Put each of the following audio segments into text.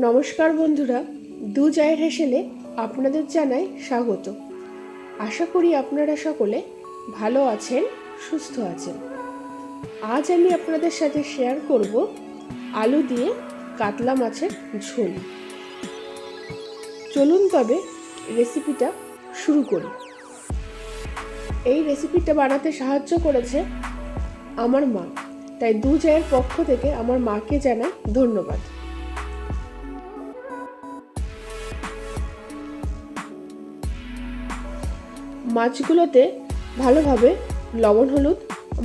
নমস্কার বন্ধুরা, দু জায়ের হেসেলে আপনাদের জানাই স্বাগত। আশা করি আপনারা সকলে ভালো আছেন, সুস্থ আছেন। আজ আমি আপনাদের সাথে শেয়ার করব আলু দিয়ে কাতলা মাছের ঝোল। চলুন তবে রেসিপিটা শুরু করি। এই রেসিপিটা বানাতে সাহায্য করেছে আমার মা, তাই দু জায়ের পক্ষ থেকে আমার মাকে জানাই ধন্যবাদ। মাছগুলোতে ভালোভাবে লবণ হলুদ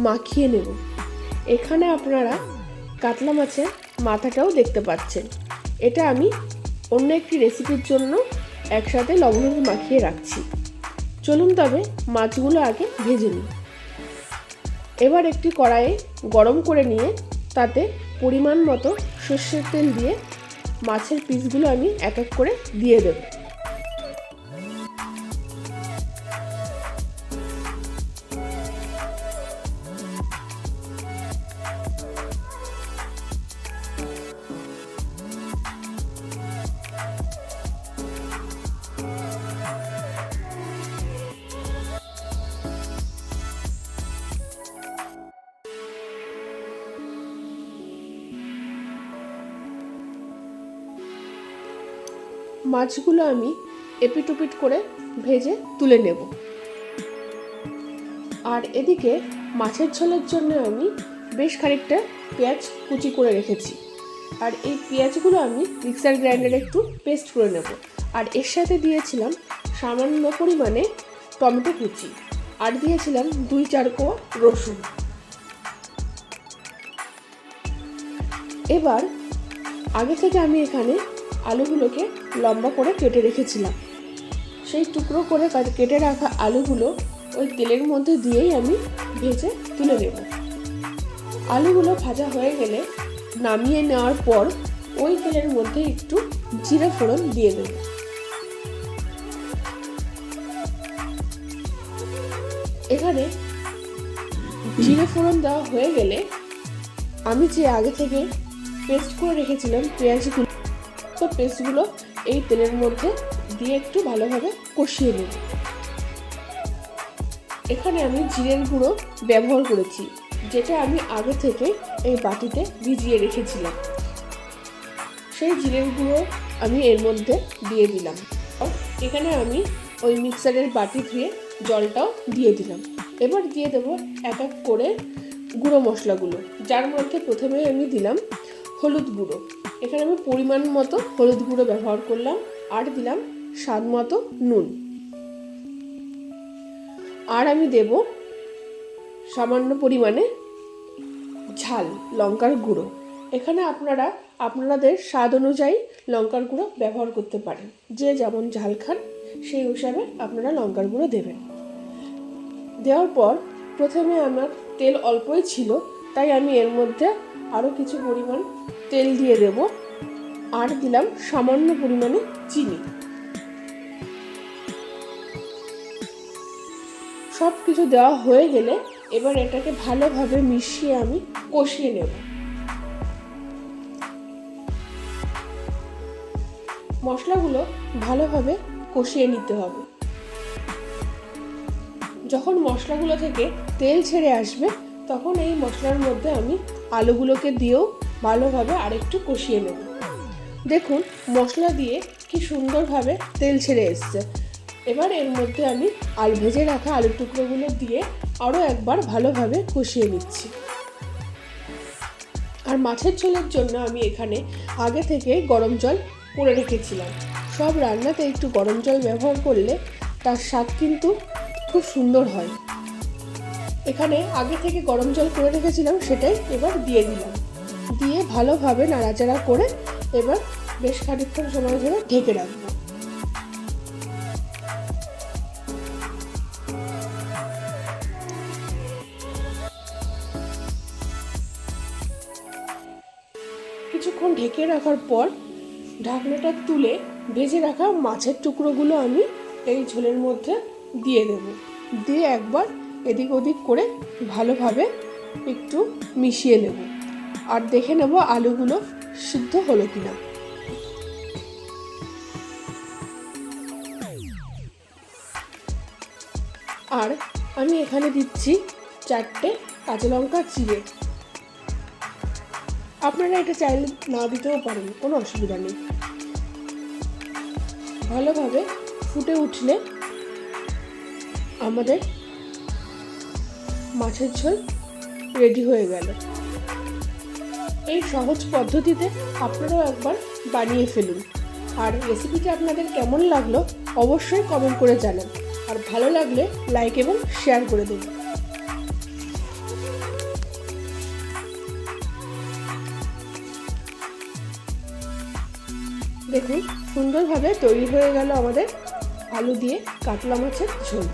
মাখিয়ে নেব। এখানে আপনারা কাতলা মাছের মাথাটাও দেখতে পাচ্ছেন। এটা আমি অন্য একটি রেসিপির জন্য একসাথে লবণ হলুদ মাখিয়ে রাখছি। চলুন তবে মাছগুলো আগে ভেজে নিই। এবার একটি কড়াইয়ে গরম করে নিয়ে তাতে পরিমাণ মতো সর্ষের তেল দিয়ে মাছের পিসগুলো আমি এক এক করে দিয়ে দেব। মাছগুলো আমি এপিট ওপিট করে ভেজে তুলে নেব। আর এদিকে মাছের ঝোলের জন্য আমি বেশ খানিকটা পেঁয়াজ কুচি করে রেখেছি। আর এই পেঁয়াজগুলো আমি মিক্সার গ্রাইন্ডারে একটু পেস্ট করে নেব। আর এর সাথে দিয়েছিলাম সামান্য পরিমাণে টমেটো কুচি, আর দিয়েছিলাম 2-4 কোয়া রসুন। এবার আগে থেকে আমি এখানে আলুগুলোকে লম্বা করে কেটে রেখেছিলাম। সেই টুকরো করে কেটে রাখা আলুগুলো ওই তেলের মধ্যে দিয়েই আমি ভেজে তুলে নেব। আলুগুলো ভাজা হয়ে গেলে নামিয়ে নেওয়ার পর ওই তেলের মধ্যে একটু জিরে ফোড়ন দিয়ে দেব। এখানে জিরে ফোড়ন দেওয়া হয়ে গেলে আমি যে আগে থেকে পেস্ট করে রেখেছিলাম পেস্টগুলো এই তেলের মধ্যে দিয়ে একটু ভালোভাবে কষিয়ে নেব। এখানে আমি জিরের গুঁড়ো ব্যবহার করেছি, যেটা আমি আগে থেকে এই বাটিতে ভিজিয়ে রেখেছিলাম। সেই জিরের গুঁড়ো আমি এর মধ্যে দিয়ে দিলাম। এখানে আমি ওই মিক্সারের বাটি ধুয়ে জলটাও দিয়ে দিলাম। এবার দিয়ে দেবো এক এক করে গুঁড়ো মশলাগুলো, যার মধ্যে প্রথমে আমি দিলাম হলুদ গুঁড়ো। এখানে আমি পরিমাণ মতো হলুদ গুঁড়ো ব্যবহার করলাম, আর দিলাম স্বাদ মতো নুন। আর আমি দেব সামান্য পরিমাণে ঝাল লঙ্কার গুঁড়ো। এখানে আপনারা আপনাদের স্বাদ অনুযায়ী লঙ্কার গুঁড়ো ব্যবহার করতে পারেন। যে যেমন ঝাল খান সেই হিসাবে আপনারা লঙ্কার গুঁড়ো দেবেন। দেওয়ার পর প্রথমে আমার তেল অল্পই ছিল, তাই আমি এর মধ্যে আরও কিছু পরিমাণ তেল দিয়ে দেব। আর দিলাম সামান্য পরিমাণে চিনি। সব কিছু দেওয়া হয়ে গেলে এবার এটাকে ভালোভাবে মিশিয়ে আমি কষিয়ে নেব। মশলাগুলো ভালোভাবে কষিয়ে নিতে হবে। যখন মশলাগুলো থেকে তেল ছেড়ে আসবে তখন এই মশলার মধ্যে আমি আলুগুলোকে দিয়েও ভালোভাবে আরেকটু কষিয়ে নেব। দেখুন মশলা দিয়ে কি সুন্দরভাবে তেল ছেড়ে এসছে। এবার এর মধ্যে আমি ভেজে রাখা আলুর টুকরোগুলো দিয়ে আরও একবার ভালোভাবে কষিয়ে নিচ্ছি। আর মাছের ঝোলের জন্য আমি এখানে আগে থেকে গরম জল করে রেখেছিলাম। সব রান্নাতে একটু গরম জল ব্যবহার করলে তার স্বাদ কিন্তু খুব সুন্দর হয়। এখানে আগে থেকে গরম জল করে রেখেছিলাম, সেটাই এবার দিয়ে দিলাম। দিয়ে ভালোভাবে নাড়াচাড়া করে এবার বেশ খানিকক্ষণ সময় ধরে ঢেকে রাখবো। কিছুক্ষণ ঢেকে রাখার পর ঢাকনাটা তুলে ভেজে রাখা মাছের টুকরোগুলো আমি এই ঝোলের মধ্যে দিয়ে দেব। দিয়ে একবার এদিক ওদিক করে ভালোভাবে একটু মিশিয়ে নেব। আর দেখে নেব আলুগুলো সিদ্ধ হলো কিনা। আর আমি এখানে দিচ্ছি 4টে কাঁচা লঙ্কা চিড়ে। আপনারা এটা চাইলে না দিতেও পারেন, কোনো অসুবিধা নেই। ভালোভাবে ফুটে উঠলে আমাদের মাছের ঝোল রেডি হয়ে গেল। এই সহজ পদ্ধতিতে আপনারাও একবার বানিয়ে ফেলুন। আর রেসিপিটা আপনাদের কেমন লাগলো অবশ্যই কমেন্ট করে জানান। আর ভালো লাগলে লাইক এবং শেয়ার করে দেবেন। দেখুন সুন্দরভাবে তৈরি হয়ে গেল আমাদের আলু দিয়ে কাতলা মাছের ঝোল।